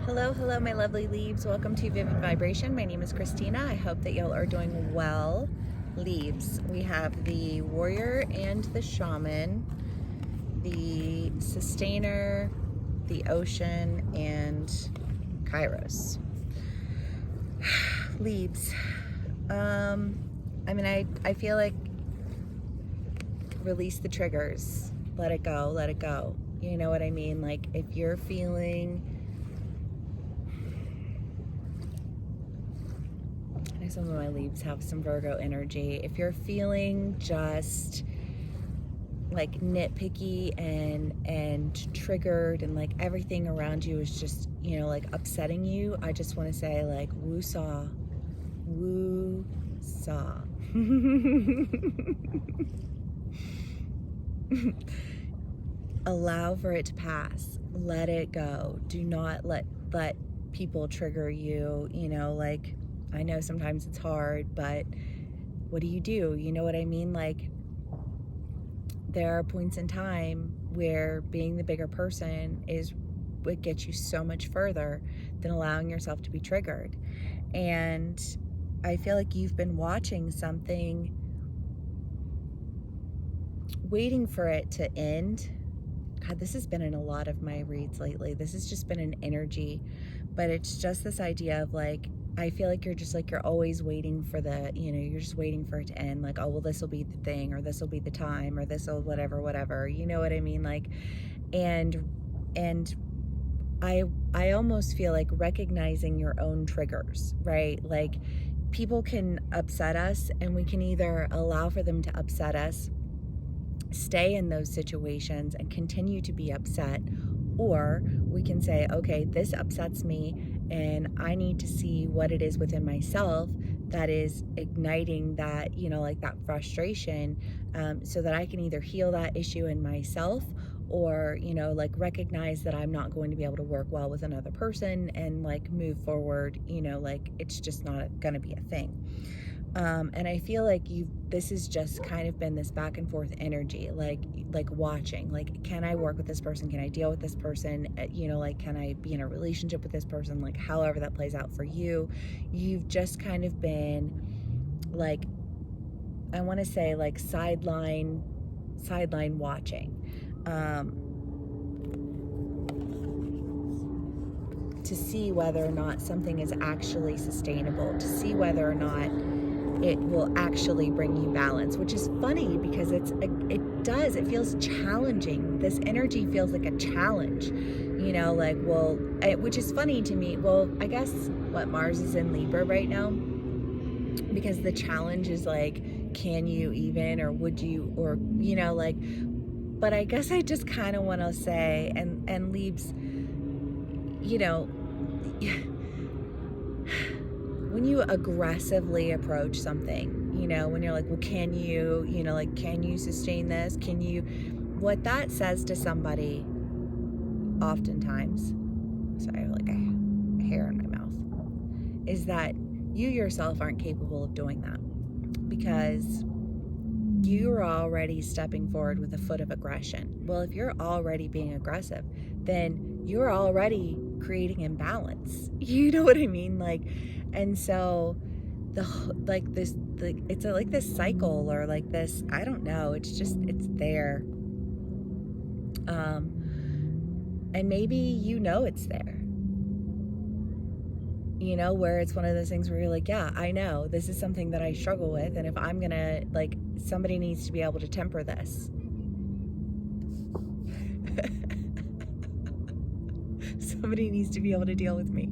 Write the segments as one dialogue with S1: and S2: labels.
S1: Hello, hello, my lovely leaves. Welcome to Vivid Vibration. My name is Christina. I hope that y'all are doing well. Leaves, we have the warrior and the shaman, the sustainer, the ocean, and Kairos. Leaves. I feel like release the triggers. Let it go, let it go. You know what I mean? Like if you're feeling some of my leaves have some Virgo energy. If you're feeling just like nitpicky and triggered and like everything around you is just, like upsetting you, I just want to say like woo-saw. Woo-saw. Allow for it to pass. Let it go. Do not let people trigger you, like I know sometimes it's hard, but what do? You know what I mean? Like, there are points in time where being the bigger person is what gets you so much further than allowing yourself to be triggered. And I feel like you've been watching something, waiting for it to end. God, this has been in a lot of my reads lately. This has just been an energy, but it's just this idea of like, I feel like you're always waiting for you're just waiting for it to end. Like, oh, well, this will be the thing, or this will be the time, or this will whatever. You know what I mean? Like, and I almost feel like recognizing your own triggers, right? Like, people can upset us, and we can either allow for them to upset us, stay in those situations and continue to be upset, or we can say, okay, this upsets me and I need to see what it is within myself that is igniting that, like that frustration, so that I can either heal that issue in myself, or, like recognize that I'm not going to be able to work well with another person and like move forward, like it's just not going to be a thing. And I feel like this has just kind of been this back and forth energy, like watching, like, can I work with this person? Can I deal with this person? Like, can I be in a relationship with this person? Like, however that plays out for you, you've just kind of been like, I want to say like sideline watching, to see whether or not something is actually sustainable, to see whether or not it will actually bring you balance, which is funny because it feels challenging. This energy feels like a challenge, like, well, which is funny to me. Well, I guess Mars is in Libra right now, because the challenge is like, can you even, or would you, or, like, but I guess I just kind of want to say, and leaves, when you aggressively approach something, when you're like, well, can you, like, can you sustain this? What that says to somebody oftentimes, sorry, I have like a hair in my mouth, is that you yourself aren't capable of doing that, because you're already stepping forward with a foot of aggression. Well, if you're already being aggressive, then you're already creating imbalance. You know what I mean? Like, and so it's like this cycle, or like this, I don't know, it's there. And maybe it's there, where it's one of those things where you're like, yeah, I know this is something that I struggle with, and if I'm gonna, like, somebody needs to be able to temper this. Somebody needs to be able to deal with me.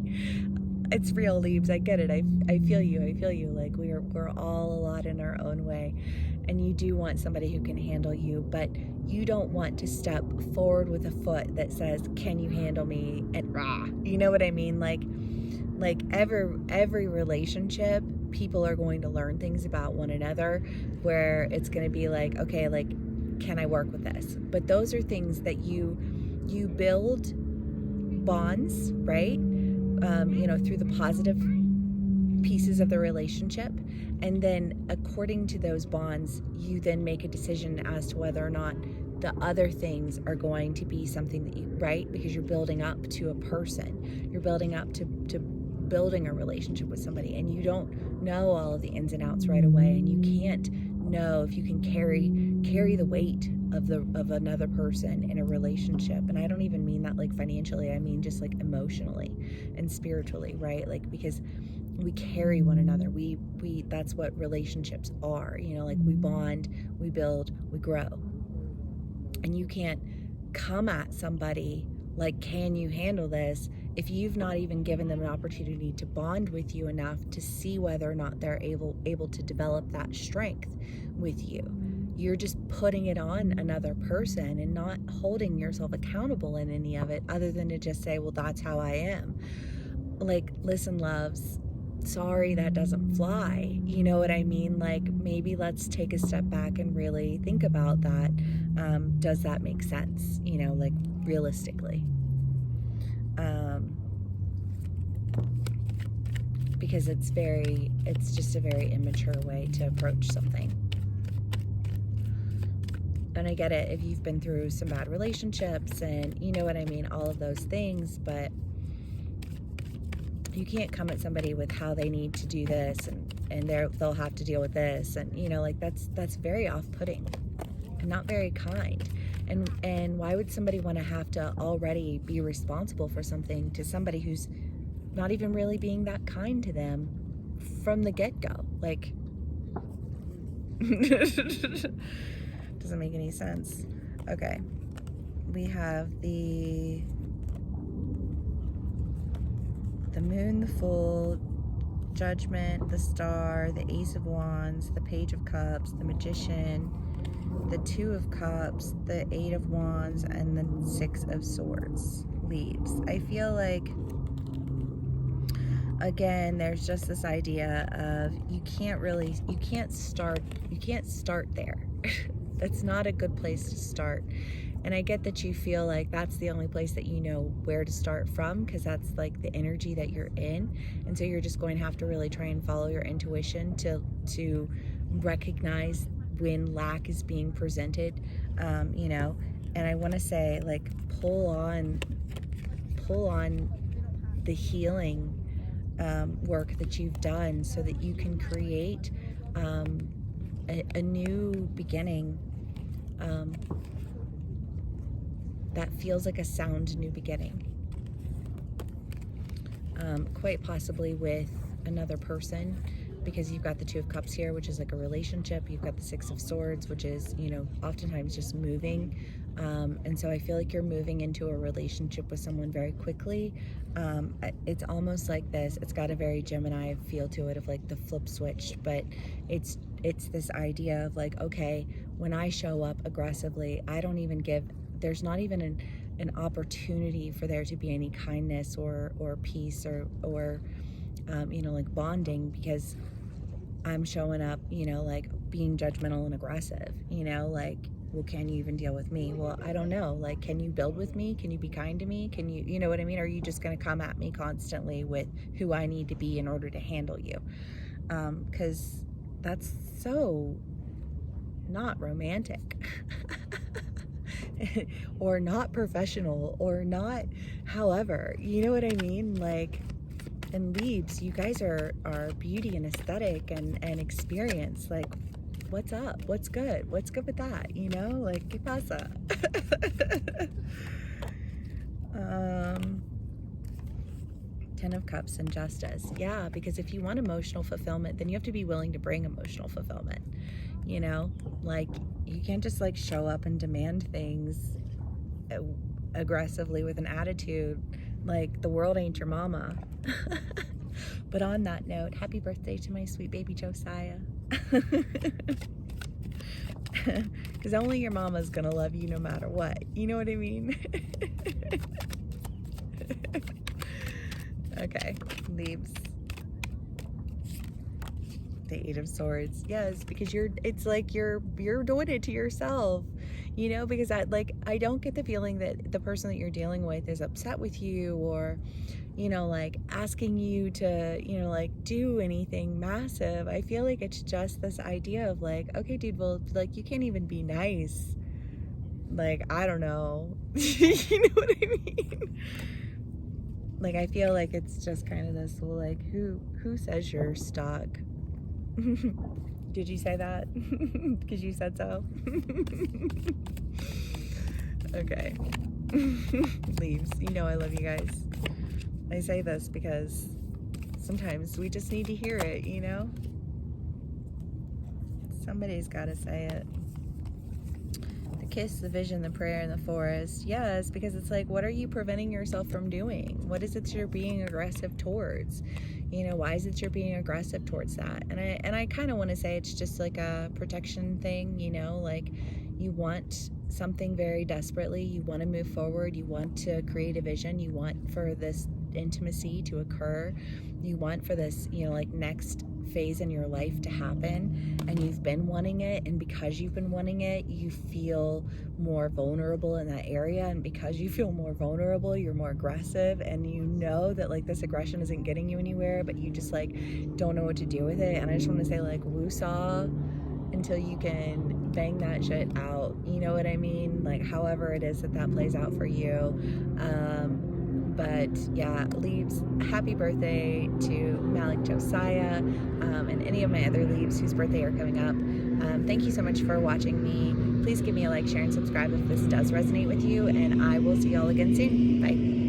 S1: It's real, leaves. I get it. I feel you. Like, we're all a lot in our own way, and you do want somebody who can handle you, but you don't want to step forward with a foot that says, can you handle me? And rah, you know what I mean? Like every relationship, people are going to learn things about one another, where it's going to be like, okay, like, can I work with this? But those are things that you build bonds, right? Through the positive pieces of the relationship, and then according to those bonds, you then make a decision as to whether or not the other things are going to be something that you, right? Because you're building up to a person. You're building up to building a relationship with somebody, and you don't know all of the ins and outs right away, and you can't know if you can carry the weight of another person in a relationship. And I don't even mean that like financially, I mean just like emotionally and spiritually, right? Like, because we carry one another. We that's what relationships are, you know, like we bond, we build, we grow. And you can't come at somebody like, can you handle this, if you've not even given them an opportunity to bond with you enough to see whether or not they're able to develop that strength with you. You're just putting it on another person and not holding yourself accountable in any of it, other than to just say, well, that's how I am. Like, listen, loves, sorry, that doesn't fly. You know what I mean? Like, maybe let's take a step back and really think about that. Does that make sense? You know, like realistically. Because it's just a very immature way to approach something. And I get it if you've been through some bad relationships and you know what I mean, all of those things, but you can't come at somebody with how they need to do this and they'll have to deal with this, and you know, like that's very off-putting and not very kind. And why would somebody want to have to already be responsible for something to somebody who's not even really being that kind to them from the get-go? Like, doesn't make any sense. Okay, we have the moon, the fool, judgment, the star, the ace of wands, the page of cups, the magician, the 2 of cups, the 8 of wands, and the 6 of swords. Leaves. I feel like, again, there's just this idea of you can't start there. That's not a good place to start. And I get that you feel like that's the only place that you know where to start from, because that's like the energy that you're in. And so you're just going to have to really try and follow your intuition to recognize when lack is being presented, you know. And I want to say, like, pull on the healing work that you've done so that you can create a new beginning that feels like a sound new beginning, quite possibly with another person, because you've got the 2 of cups here, which is like a relationship. You've got the 6 of swords, which is, you know, oftentimes just moving. And so I feel like you're moving into a relationship with someone very quickly. It's almost like this. It's got a very Gemini feel to it, of like the flip switch, but it's this idea of like, okay, when I show up aggressively, I don't even there's not even an opportunity for there to be any kindness or peace or you know, like bonding, because I'm showing up, you know, like being judgmental and aggressive, you know, like, well, can you even deal with me? Well, I don't know. Like, can you build with me? Can you be kind to me? Can you know what I mean? Or are you just going to come at me constantly with who I need to be in order to handle you? Because that's so not romantic. Or not professional, or not however, you know what I mean? Like, and Leaves, you guys are beauty and aesthetic and experience. Like, what's up? What's good? What's good with that? You know, like, ¿qué pasa? 10 of Cups and Justice. Yeah, because if you want emotional fulfillment, then you have to be willing to bring emotional fulfillment. You know, like, you can't just like show up and demand things aggressively with an attitude. Like, the world ain't your mama. But on that note, happy birthday to my sweet baby Josiah. Because only your mama's gonna love you no matter what. You know what I mean? Okay, Leaves. The 8 of Swords. Yes, because it's like you're doing it to yourself, you know, because I don't get the feeling that the person that you're dealing with is upset with you, or, you know, like asking you to, you know, like do anything massive. I feel like it's just this idea of like, okay, dude, well, like, you can't even be nice. Like, I don't know. You know what I mean? Like, I feel like it's just kind of this, well, like, who says you're stuck? Did you say that? Because you said so? Okay. Leaves. You know I love you guys. I say this because sometimes we just need to hear it, you know? Somebody's got to say it. The kiss, the vision, the prayer, and the forest. Yes, because it's like, what are you preventing yourself from doing? What is it you're being aggressive towards? You know, why is it you're being aggressive towards that? And I kind of want to say it's just like a protection thing, you know, like you want something very desperately, you want to move forward, you want to create a vision, you want for this intimacy to occur, you want for this, you know, like next phase in your life to happen, and you've been wanting it, and because you've been wanting it, you feel more vulnerable in that area, and because you feel more vulnerable, you're more aggressive, and you know that like this aggression isn't getting you anywhere, but you just like don't know what to do with it. And I just want to say, like, woosah until you can bang that shit out, you know what I mean? Like, however it is that that plays out for you. But yeah, Leaves, happy birthday to Malik Josiah, and any of my other Leaves whose birthday are coming up. Thank you so much for watching me. Please give me a like, share, and subscribe if this does resonate with you, and I will see y'all again soon. Bye.